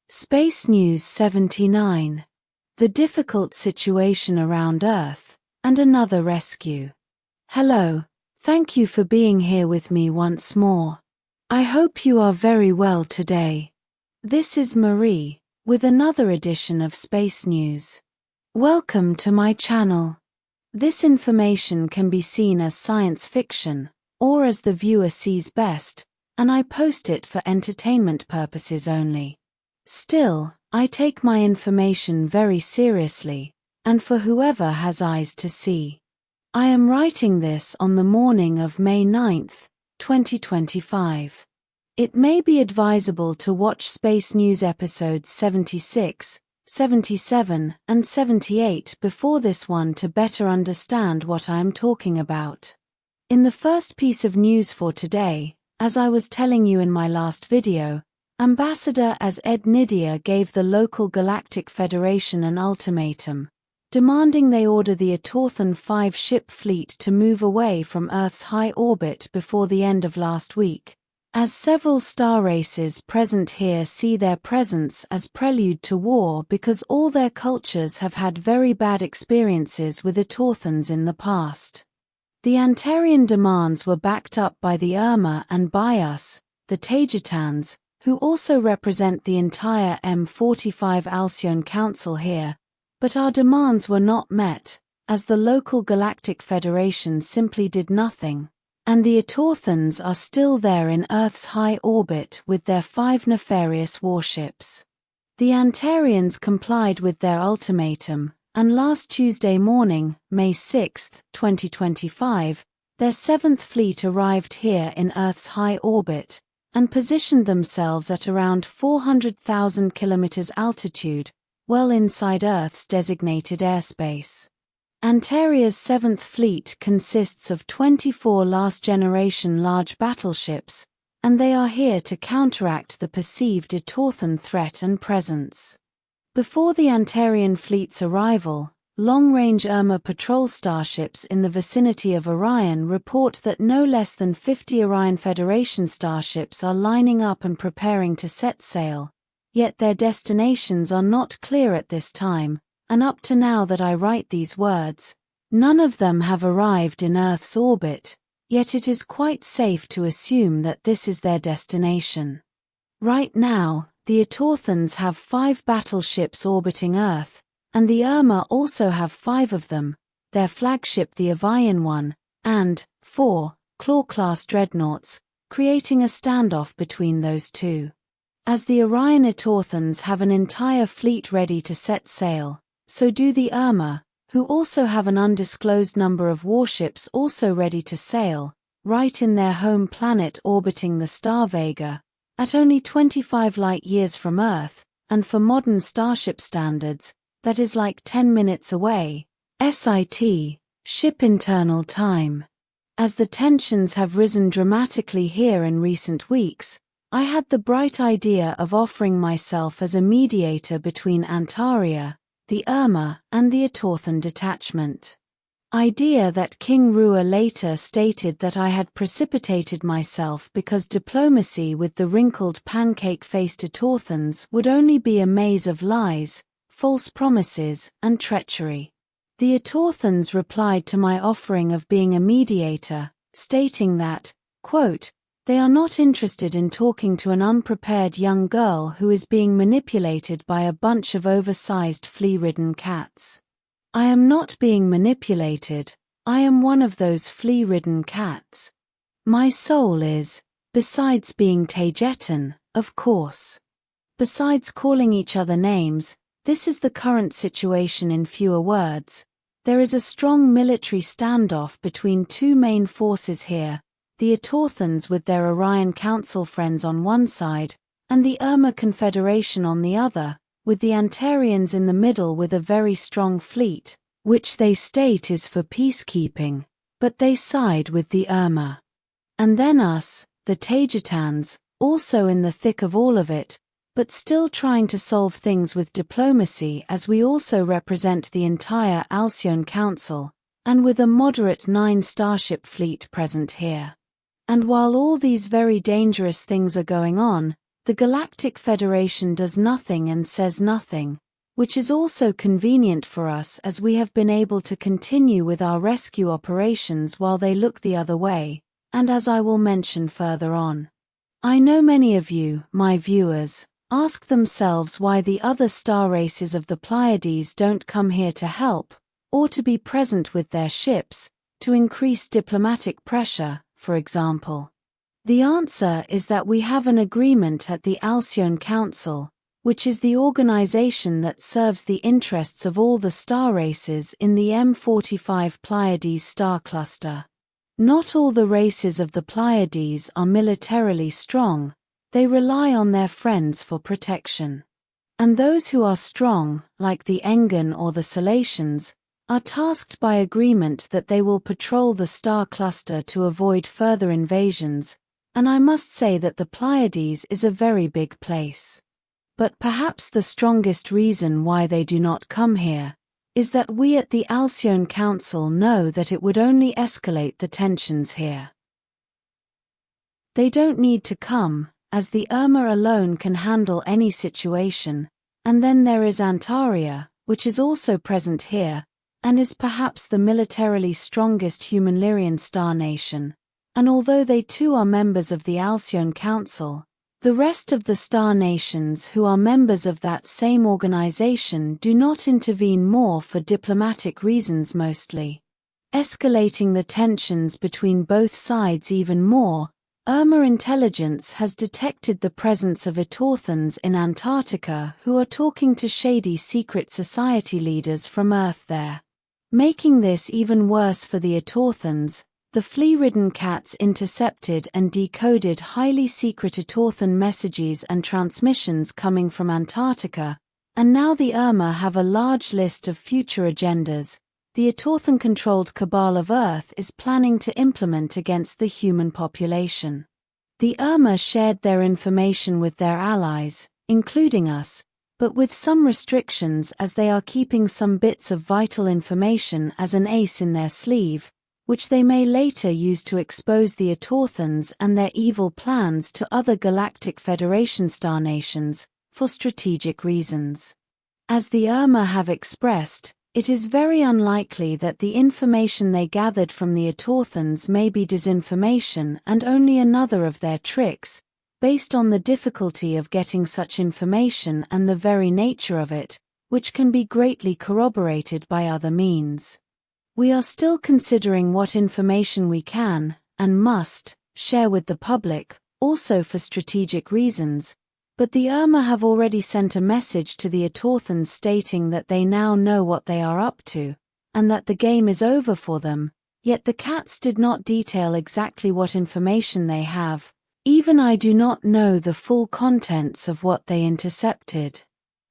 Space News 79. The difficult situation around Earth, and another rescue. Hello, thank you for being here with me once more. I hope you are very well today. This is Marie, with another edition of Space News. Welcome to my channel. This information can be seen as science fiction, or as the viewer sees best, and I post it for entertainment purposes only. Still, I take my information very seriously, and for whoever has eyes to see. I am writing this on the morning of May 9th, 2025. It may be advisable to watch Space News episodes 76, 77, and 78 before this one to better understand what I am talking about. In the first piece of news for today, as I was telling you in my last video, Ambassador Ed Nidia gave the local Galactic Federation an ultimatum, demanding they order the Atorthan 5 ship fleet to move away from Earth's high orbit before the end of last week, as several star races present here see their presence as prelude to war because all their cultures have had very bad experiences with Atorthans in the past. The Antarian demands were backed up by the Urmah and by us, the Taygetans, who also represent the entire M45 Alcyon Council here, but our demands were not met, as the local Galactic Federation simply did nothing, and the Atorthans are still there in Earth's high orbit with their 5 nefarious warships. The Antarians complied with their ultimatum, and last Tuesday morning, May 6, 2025, their 7th fleet arrived here in Earth's high orbit, and positioned themselves at around 400,000 kilometers altitude, well inside Earth's designated airspace. Antaria's 7th fleet consists of 24 last-generation large battleships, and they are here to counteract the perceived Atorthan threat and presence. Before the Antarian fleet's arrival, long-range Urmah patrol starships in the vicinity of Orion report that no less than 50 Orion Federation starships are lining up and preparing to set sail, yet their destinations are not clear at this time, and up to now that I write these words, none of them have arrived in Earth's orbit, yet it is quite safe to assume that this is their destination. Right now, the Atorthans have 5 battleships orbiting Earth, and the Urmah also have 5 of them, their flagship the Avian 1, and 4 Claw-class dreadnoughts, creating a standoff between those two. As the Orion Atorthans have an entire fleet ready to set sail, so do the Urmah, who also have an undisclosed number of warships also ready to sail, right in their home planet orbiting the star Vega, at only 25 light-years from Earth, and for modern starship standards, that is like 10 minutes away, SIT, ship internal time. As the tensions have risen dramatically here in recent weeks, I had the bright idea of offering myself as a mediator between Antaria, the Urmah, and the Atorthan detachment. Idea that King Rua later stated that I had precipitated myself because diplomacy with the wrinkled pancake-faced Atorthans would only be a maze of lies, false promises, and treachery. The Atorthans replied to my offering of being a mediator, stating that, quote, they are not interested in talking to an unprepared young girl who is being manipulated by a bunch of oversized flea-ridden cats. I am not being manipulated, I am one of those flea-ridden cats. My soul is, besides being Taygetan, of course. Besides calling each other names, this is the current situation in fewer words. There is a strong military standoff between 2 main forces here, the Atorthans with their Orion Council friends on one side, and the Urmah Confederation on the other, with the Antarians in the middle with a very strong fleet, which they state is for peacekeeping, but they side with the Urmah. And then us, the Taygetans, also in the thick of all of it, but still trying to solve things with diplomacy as we also represent the entire Alcyon Council, and with a moderate 9 starship fleet present here. And while all these very dangerous things are going on, The Galactic Federation does nothing and says nothing, which is also convenient for us as we have been able to continue with our rescue operations while they look the other way, and as I will mention further on. I know many of you, my viewers, ask themselves why the other star races of the Pleiades don't come here to help, or to be present with their ships, to increase diplomatic pressure, for example. The answer is that we have an agreement at the Alcyone Council, which is the organization that serves the interests of all the star races in the M45 Pleiades star cluster. Not all the races of the Pleiades are militarily strong, they rely on their friends for protection. And those who are strong, like the Engan or the Salacians, are tasked by agreement that they will patrol the star cluster to avoid further invasions, and I must say that the Pleiades is a very big place. But perhaps the strongest reason why they do not come here is that we at the Alcyone Council know that it would only escalate the tensions here. They don't need to come, as the Urmah alone can handle any situation, and then there is Antares, which is also present here, and is perhaps the militarily strongest human Lyrian star nation, and although they too are members of the Alcyone Council, the rest of the star nations who are members of that same organization do not intervene more for diplomatic reasons mostly. Escalating the tensions between both sides even more, Urmah intelligence has detected the presence of Etorthans in Antarctica who are talking to shady secret society leaders from Earth there. Making this even worse for the Etorthans, the flea-ridden cats intercepted and decoded highly secret Etorthan messages and transmissions coming from Antarctica, and now the Urmah have a large list of future agendas the Etorthan-controlled Cabal of Earth is planning to implement against the human population. The Urmah shared their information with their allies, including us, but with some restrictions as they are keeping some bits of vital information as an ace in their sleeve, which they may later use to expose the Etorthans and their evil plans to other Galactic Federation star nations, for strategic reasons. As the Urmah have expressed, it is very unlikely that the information they gathered from the Etorthans may be disinformation and only another of their tricks, based on the difficulty of getting such information and the very nature of it, which can be greatly corroborated by other means. We are still considering what information we can, and must, share with the public, also for strategic reasons, but the Urmah have already sent a message to the Etorthans stating that they now know what they are up to, and that the game is over for them, yet the cats did not detail exactly what information they have. Even I do not know the full contents of what they intercepted.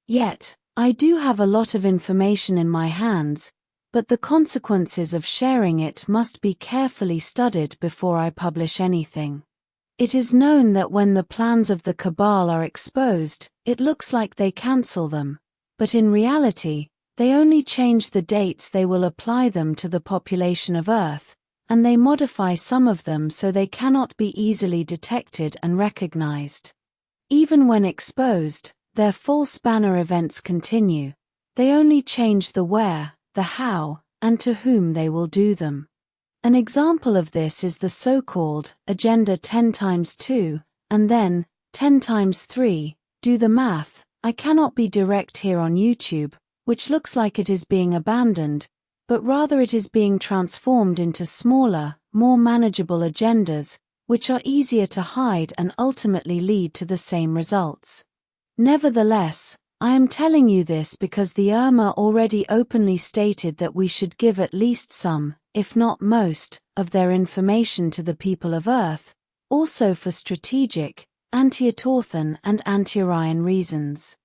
Yet, I do have a lot of information in my hands, but the consequences of sharing it must be carefully studied before I publish anything. It is known that when the plans of the Cabal are exposed, it looks like they cancel them, but in reality, they only change the dates they will apply them to the population of Earth, and they modify some of them so they cannot be easily detected and recognized. Even when exposed, their false banner events continue. They only change the where, the how, and to whom they will do them. An example of this is the so-called Agenda 10 times 2, and then 10 times 3, do the math. I cannot be direct here on YouTube, which looks like it is being abandoned, but rather it is being transformed into smaller, more manageable agendas, which are easier to hide and ultimately lead to the same results. Nevertheless, I am telling you this because the Urmah already openly stated that we should give at least some, if not most, of their information to the people of Earth, also for strategic, anti-Etorthan and anti-Orion reasons.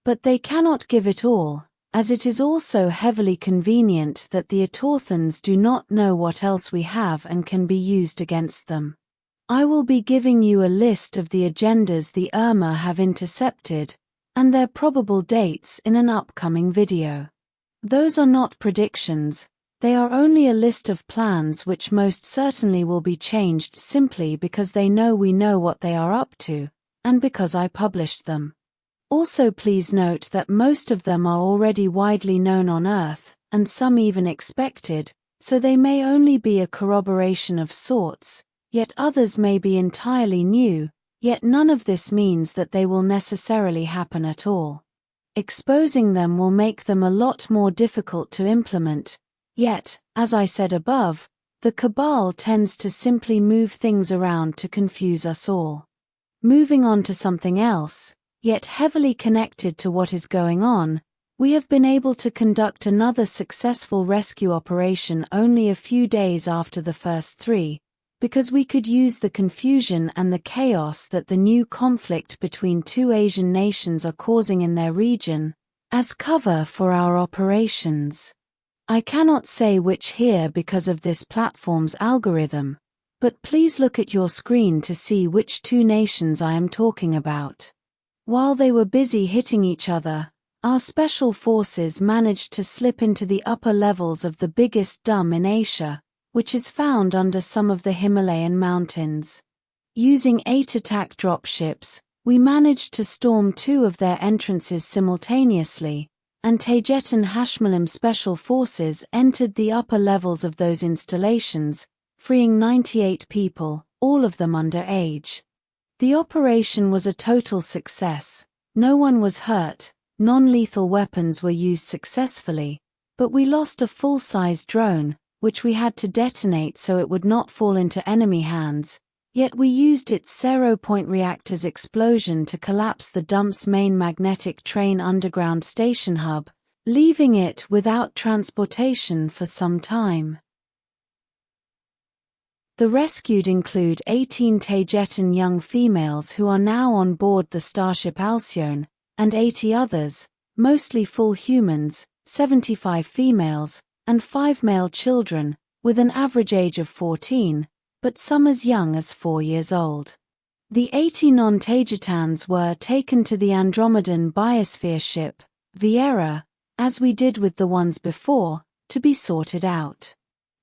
But they cannot give it all, as it is also heavily convenient that the Etorthans do not know what else we have and can be used against them. I will be giving you a list of the agendas the Urmah have intercepted, and their probable dates in an upcoming video. Those are not predictions, they are only a list of plans which most certainly will be changed simply because they know we know what they are up to, and because I published them. Also, please note that most of them are already widely known on Earth, and some even expected, so they may only be a corroboration of sorts, yet others may be entirely new, yet none of this means that they will necessarily happen at all. Exposing them will make them a lot more difficult to implement, yet, as I said above, the cabal tends to simply move things around to confuse us all. Moving on to something else, yet heavily connected to what is going on, we have been able to conduct another successful rescue operation only a few days after the first three, because we could use the confusion and the chaos that the new conflict between two Asian nations are causing in their region as cover for our operations. I cannot say which here because of this platform's algorithm, but please look at your screen to see which two nations I am talking about. While they were busy hitting each other, our special forces managed to slip into the upper levels of the biggest dam in Asia, which is found under some of the Himalayan mountains. Using 8 attack dropships, we managed to storm 2 of their entrances simultaneously, and Taygeta Hashmalim special forces entered the upper levels of those installations, freeing 98 people, all of them under age. The operation was a total success. No one was hurt, non-lethal weapons were used successfully, but we lost a full-size drone, which we had to detonate so it would not fall into enemy hands, yet we used its zero-point reactor's explosion to collapse the dump's main magnetic train underground station hub, leaving it without transportation for some time. The rescued include 18 Taygetan young females who are now on board the starship Alcyone, and 80 others, mostly full humans, 75 females, and 5 male children, with an average age of 14, but some as young as 4 years old. The 80 non-Taygetans were taken to the Andromedan biosphere ship, Viera, as we did with the ones before, to be sorted out.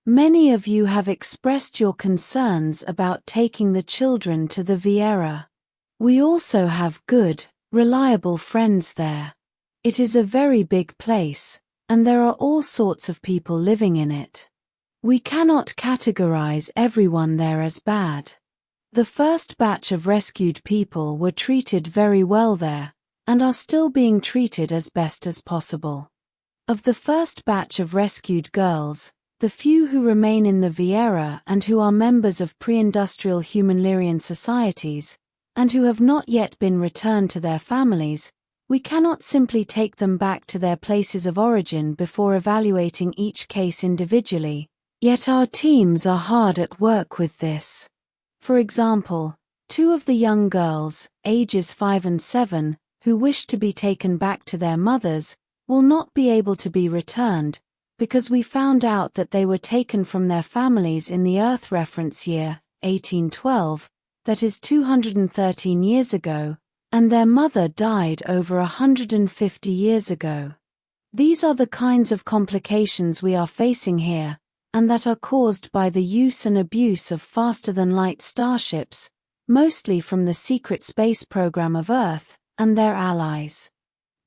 Many of you have expressed your concerns about taking the children to the Viera. We also have good, reliable friends there. It is a very big place, and there are all sorts of people living in it. We cannot categorize everyone there as bad. The first batch of rescued people were treated very well there, and are still being treated as best as possible. Of the first batch of rescued girls, the few who remain in the Viera and who are members of pre-industrial humanitarian societies, and who have not yet been returned to their families, we cannot simply take them back to their places of origin before evaluating each case individually, yet our teams are hard at work with this. For example, 2 of the young girls, ages 5 and 7, who wish to be taken back to their mothers, will not be able to be returned, because we found out that they were taken from their families in the Earth reference year, 1812, that is 213 years ago, and their mother died over 150 years ago. These are the kinds of complications we are facing here, and that are caused by the use and abuse of faster-than-light starships, mostly from the secret space program of Earth and their allies.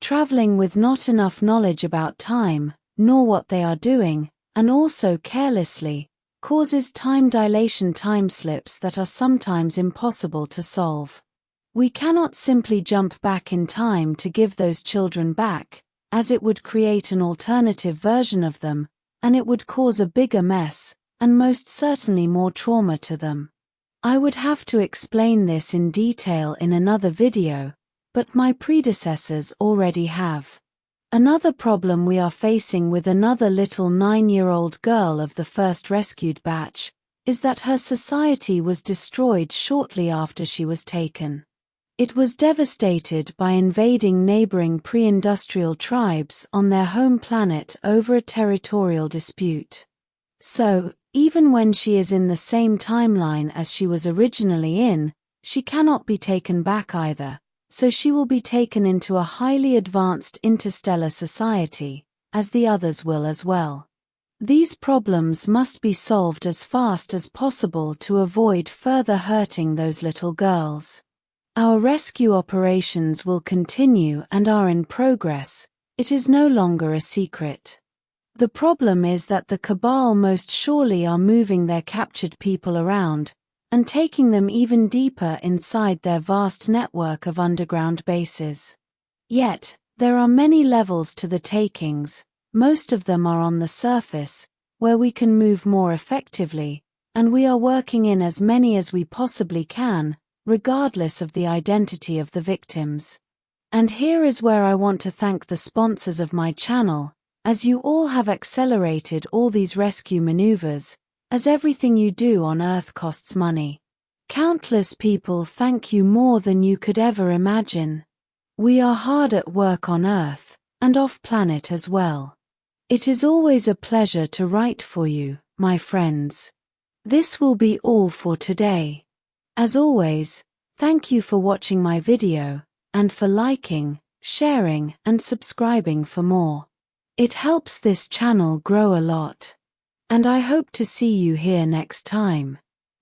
Traveling with not enough knowledge about time, nor what they are doing, and also carelessly, causes time dilation time slips that are sometimes impossible to solve. We cannot simply jump back in time to give those children back, as it would create an alternative version of them, and it would cause a bigger mess, and most certainly more trauma to them. I would have to explain this in detail in another video, but my predecessors already have. Another problem we are facing with another little 9-year-old girl of the first rescued batch is that her society was destroyed shortly after she was taken. It was devastated by invading neighboring pre-industrial tribes on their home planet over a territorial dispute. So, even when she is in the same timeline as she was originally in, she cannot be taken back either. So she will be taken into a highly advanced interstellar society, as the others will as well. These problems must be solved as fast as possible to avoid further hurting those little girls. Our rescue operations will continue and are in progress. It is no longer a secret. The problem is that the Cabal most surely are moving their captured people around and taking them even deeper inside their vast network of underground bases. Yet, there are many levels to the takings. Most of them are on the surface, where we can move more effectively, and we are working in as many as we possibly can, regardless of the identity of the victims. And here is where I want to thank the sponsors of my channel, as you all have accelerated all these rescue maneuvers, as everything you do on Earth costs money. Countless people thank you more than you could ever imagine. We are hard at work on Earth, and off-planet as well. It is always a pleasure to write for you, my friends. This will be all for today. As always, thank you for watching my video, and for liking, sharing, and subscribing for more. It helps this channel grow a lot. And I hope to see you here next time.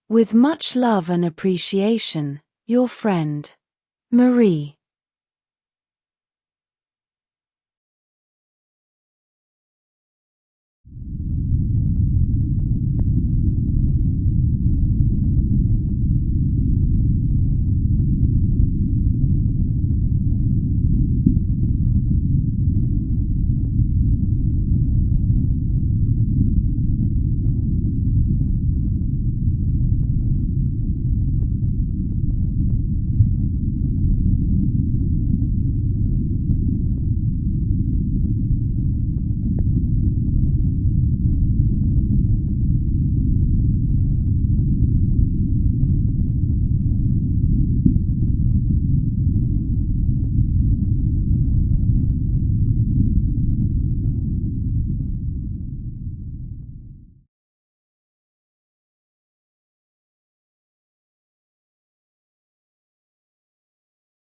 With much love and appreciation, your friend, Marie.